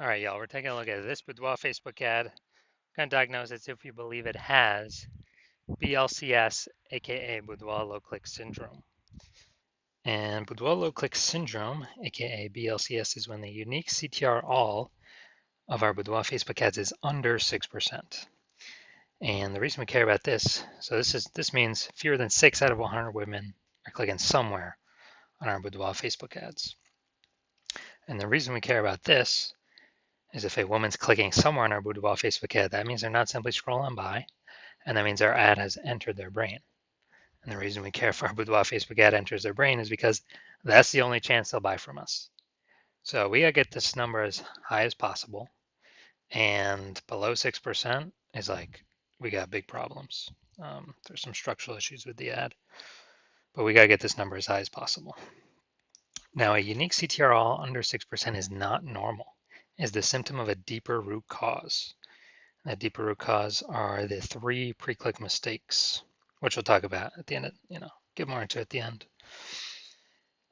All right, y'all, we're taking a look at this Boudoir Facebook ad. We're going to diagnose it if we believe it has BLCS, aka Boudoir low click syndrome. And Boudoir low click syndrome, aka BLCS, is when the unique CTR all of our Boudoir Facebook ads is under 6%. And the reason we care about this, so this means fewer than 6 out of 100 women are clicking somewhere on our Boudoir Facebook ads. And the reason we care about this is if a woman's clicking somewhere on our Boudoir Facebook ad, that means they're not simply scrolling by, and that means our ad has entered their brain. And the reason we care if our Boudoir Facebook ad enters their brain is because that's the only chance they'll buy from us. So we gotta get this number as high as possible, and below 6% is like we got big problems. There's some structural issues with the ad, but we gotta get this number as high as possible. Now, a unique CTR all under 6% is not normal. Is the symptom of a deeper root cause. That deeper root cause are the 3 pre-click mistakes, which we'll talk about at the end, get more into at the end.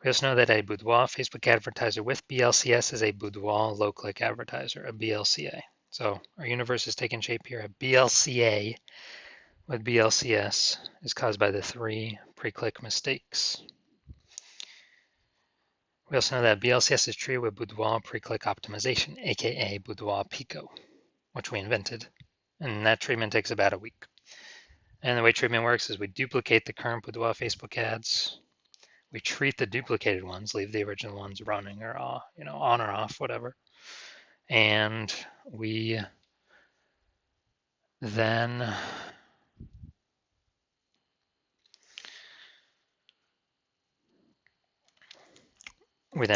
We also know that a Boudoir Facebook advertiser with BLCS is a Boudoir low-click advertiser, a BLCA. So our universe is taking shape here. A BLCA with BLCS is caused by the 3 pre-click mistakes. We also know that BLCS is treated with Boudoir pre-click optimization, aka Boudoir Pico, which we invented. And that treatment takes about a week. And the way treatment works is we duplicate the current Boudoir Facebook ads. We treat the duplicated ones, leave the original ones running or on or off, whatever. And we then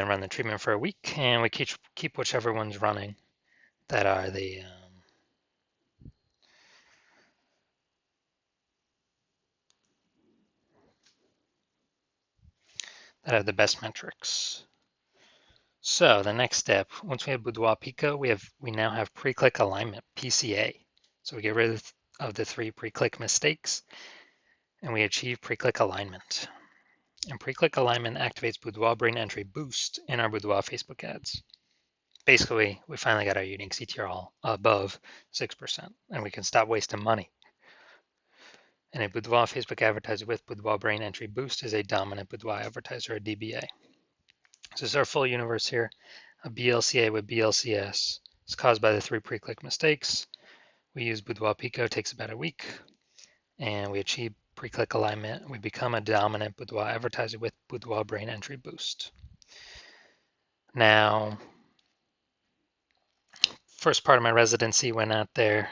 run the treatment for a week, and we keep whichever ones running that are the that have the best metrics. So the next step, once we have Boudoir Pico, we now have pre-click alignment, PCA. So we get rid of the 3 pre-click mistakes, and we achieve pre-click alignment. And pre-click alignment activates Boudoir brain entry boost in our Boudoir Facebook ads. Basically, we finally got our unique CTR all above 6%, and we can stop wasting money. And a Boudoir Facebook advertiser with Boudoir brain entry boost is a dominant Boudoir advertiser, a DBA. So this is our full universe here. A BLCA with BLCS is caused by the 3 pre-click mistakes. We use Boudoir Pico, takes about a week, and we achieve pre-click alignment. We become a dominant Boudoir advertiser with Boudoir brain entry boost. Now, first part of my residency, went out there,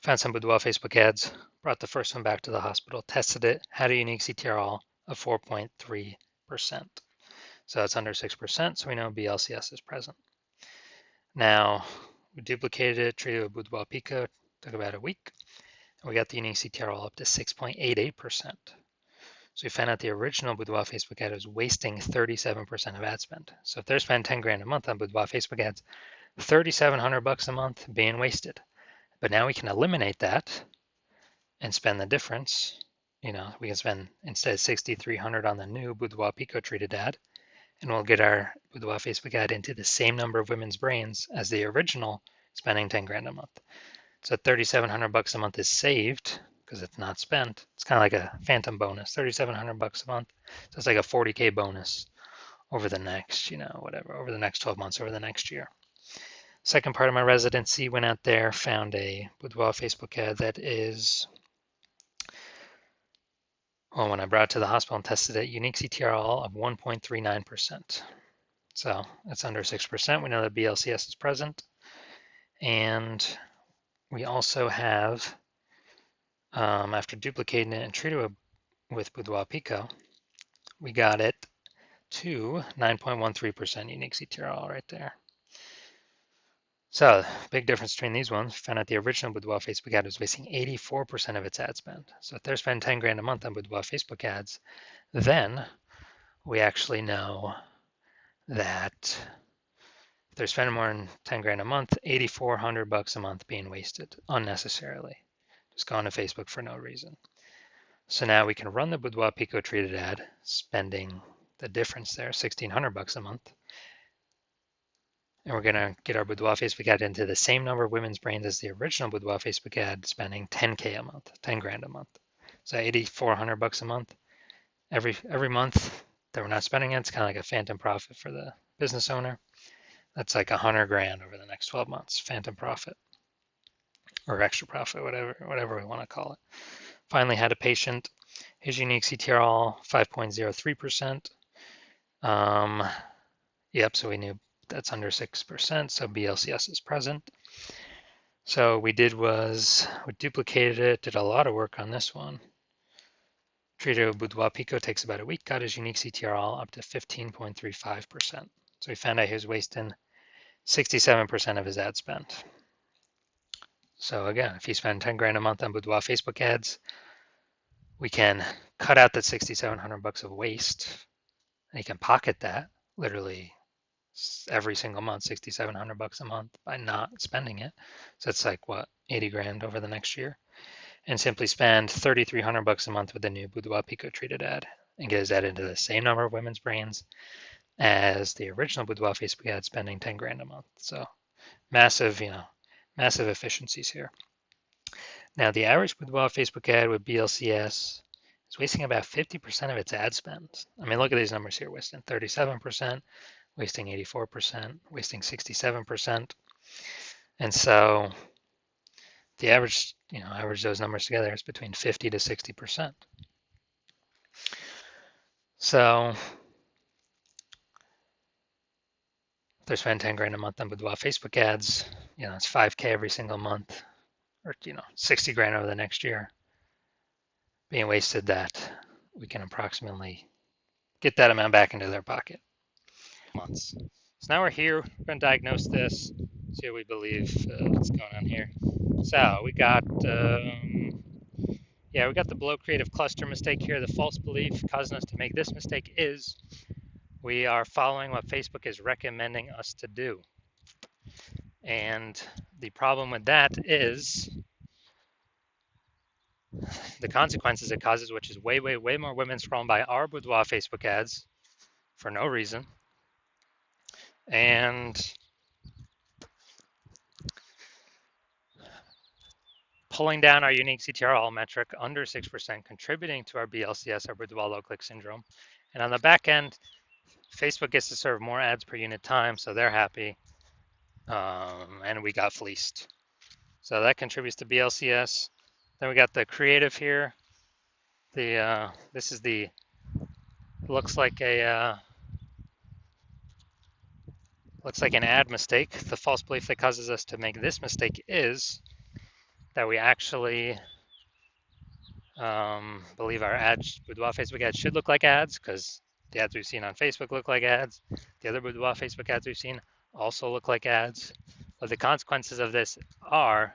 found some Boudoir Facebook ads, brought the first one back to the hospital, tested it, had a unique CTR all of 4.3%. So it's under 6%, so we know BLCS is present. Now, we duplicated it, treated it with Boudoir Pico, took about a week, and we got the unique CTR all up to 6.88%. So we found out the original Boudoir Facebook ad was wasting 37% of ad spend. So if they're spending 10 grand a month on Boudoir Facebook ads, $3,700 a month being wasted. But now we can eliminate that and spend the difference. We can spend instead 6,300 on the new Boudoir Pico treated ad, and we'll get our Boudoir Facebook ad into the same number of women's brains as the original spending 10 grand a month. So $3,700 a month is saved because it's not spent. It's kind of like a phantom bonus, $3,700 a month. So it's like a 40K bonus over the next, over the next 12 months, over the next year. Second part of my residency, went out there, found a Boudoir Facebook ad that is, well, when I brought it to the hospital and tested it, unique CTR all of 1.39%. So it's under 6%. We know that BLCS is present. And we also have, after duplicating it and treating it with Boudoir Pico, we got it to 9.13% unique CTR all right there. So big difference between these ones. We found out the original Boudoir Facebook ad was wasting 84% of its ad spend. So if they're spending 10 grand a month on Boudoir Facebook ads, then we actually know that if they're spending more than 10 grand a month, $8,400 a month being wasted unnecessarily, just going to Facebook for no reason. So now we can run the Boudoir Pico treated ad, spending the difference there, $1,600 a month, And we're gonna get our Boudoir Facebook ad into the same number of women's brains as the original Boudoir Facebook ad, spending 10K a month, 10 grand a month. So 8,400 bucks a month. Every month that we're not spending it, it's kind of like a phantom profit for the business owner. That's like 100 grand over the next 12 months, phantom profit or extra profit, whatever we want to call it. Finally had a patient. His unique CTRL 5.03%. Yep, so we knew that's under 6%, so BLCS is present. So we did was we duplicated it, did a lot of work on this one. Treated with Boudoir Pico takes about a week, got his unique CTRL up to 15.35%. So we found out he was wasting 67% of his ad spend. So again, if you spend 10 grand a month on Boudoir Facebook ads, we can cut out that 6,700 bucks of waste, and you can pocket that literally every single month, 6,700 bucks a month by not spending it. So it's like what, 80 grand over the next year, and simply spend 3,300 bucks a month with the new Boudoir Pico treated ad and get his ad into the same number of women's brains as the original Boudoir Facebook ad, spending 10 grand a month. So massive, massive efficiencies here. Now the average Boudoir Facebook ad with BLCS is wasting about 50% of its ad spend. I mean, look at these numbers here: wasting 37%, wasting 84%, wasting 67%. And so the average, average those numbers together is between 50 to 60%. So if they're spending 10 grand a month on Boudoir Facebook ads, it's 5K every single month, or 60 grand over the next year being wasted, that we can approximately get that amount back into their pocket. Months. So now we're here, we're going to diagnose this, see what we believe what's going on here. So we got we got the below creative cluster mistake here. The false belief causing us to make this mistake is we are following what Facebook is recommending us to do. And the problem with that is the consequences it causes, which is way, way, way more women scrolling by our Boudoir Facebook ads for no reason. And pulling down our unique CTRL metric under 6%, contributing to our BLCS, our Boudoir low click syndrome. And on the back end, Facebook gets to serve more ads per unit time, so they're happy. And we got fleeced. So that contributes to BLCS. Then we got the creative here. This is the looks like an ad mistake. The false belief that causes us to make this mistake is that we actually believe our ads, Boudoir Facebook ads, should look like ads, because the ads we've seen on Facebook look like ads. The other Boudoir Facebook ads we've seen also look like ads. But the consequences of this are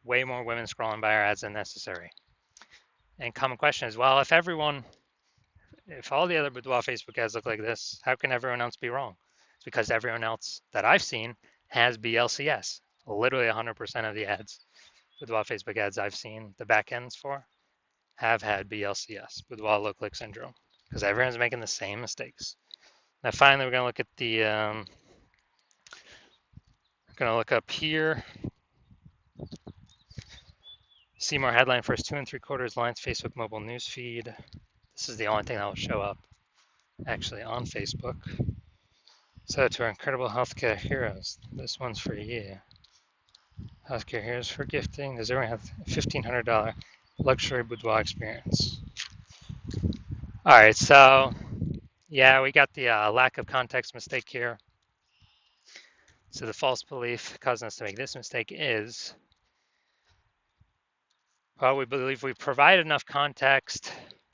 way more women scrolling by our ads than necessary. And common question is, well, if all the other Boudoir Facebook ads look like this, how can everyone else be wrong? It's because everyone else that I've seen has BLCS. Literally 100% of the ads, Boudoir Facebook ads I've seen the back ends for, have had BLCS, Boudoir low click syndrome, because everyone's making the same mistakes. Now finally, we're going to look at the, we're going to look up here. See more headline first 2 3/4 lines Facebook mobile news feed. This is the only thing that will show up actually on Facebook. So to our incredible healthcare heroes, this one's for you. Healthcare heroes for gifting. Does everyone have a $1,500 luxury boudoir experience? All right, so yeah, we got the lack of context mistake here. So the false belief causing us to make this mistake is, well, we believe we provide enough context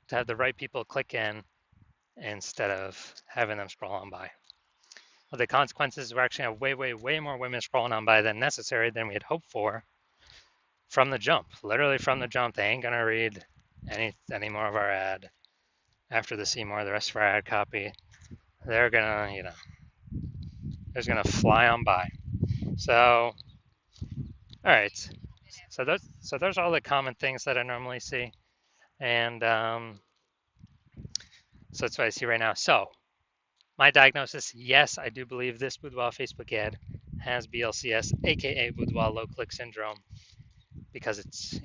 to have the right people click in instead of having them scroll on by. Well, the consequences are actually have way, way, way more women scrolling on by than necessary than we had hoped for from the jump. Literally from the jump, they ain't gonna read any more of our ad. After the see more, the rest of our ad copy, they're gonna, they're gonna fly on by. So, all right. So those are all the common things that I normally see, and so that's what I see right now. So my diagnosis: yes, I do believe this Boudoir Facebook ad has BLCS, aka Boudoir low click syndrome, because its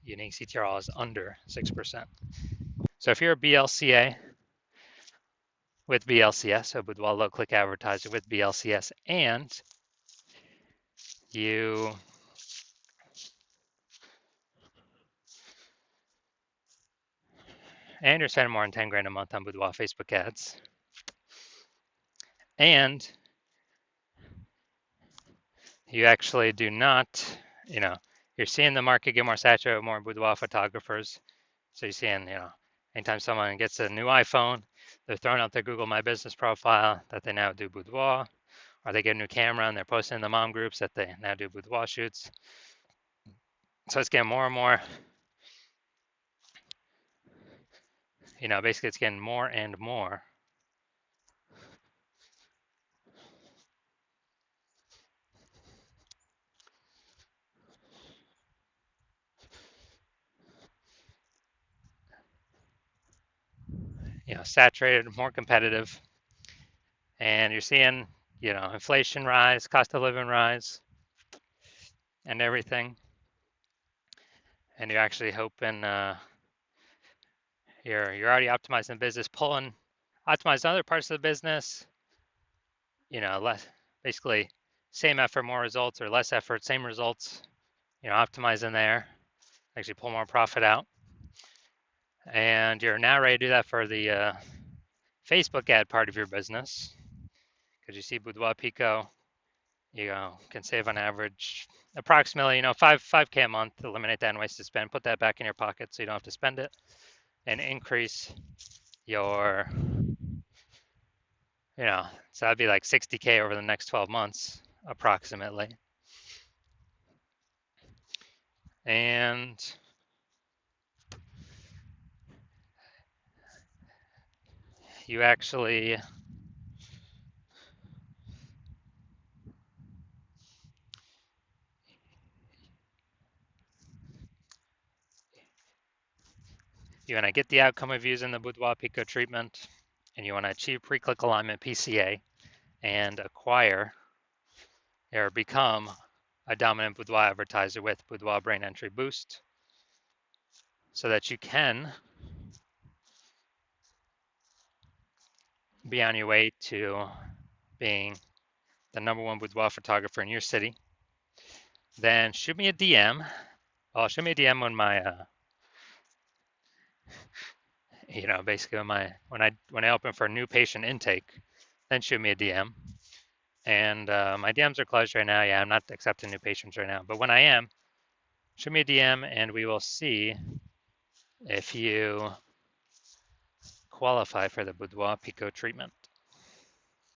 unique CTRL is under 6%. So if you're a BLCA with BLCS, so Boudoir low click advertiser with BLCS, and you you're spending more than 10 grand a month on Boudoir Facebook ads, and you actually do not, you're seeing the market get more saturated with more boudoir photographers. So you're seeing, anytime someone gets a new iPhone, they're throwing out their Google My Business profile that they now do boudoir, or they get a new camera and they're posting in the mom groups that they now do boudoir shoots. So it's getting more and more, basically it's getting more and more. Saturated, more competitive, and you're seeing, inflation rise, cost of living rise, and everything. And you're actually hoping you're already optimizing the business, optimizing other parts of the business. Less, basically, same effort, more results, or less effort, same results. Optimizing there, actually pull more profit out, and you're now ready to do that for the Facebook ad part of your business, because you see Boudoir Pico, can save on average approximately 5K a month. Eliminate that in wasted spend, put that back in your pocket so you don't have to spend it, and increase your so that'd be like 60K over the next 12 months approximately. And you actually you want to get the outcome of using the Boudoir Pico treatment, and you want to achieve pre-click alignment PCA and acquire or become a dominant boudoir advertiser with Boudoir Brain Entry Boost, so that you can be on your way to being the #1 boudoir photographer in your city. Then shoot me a DM. Well, shoot me a DM when my basically when I open for a new patient intake, then shoot me a DM. And my DMs are closed right now. Yeah, I'm not accepting new patients right now. But when I am, shoot me a DM and we will see if you qualify for the Boudoir Pico treatment.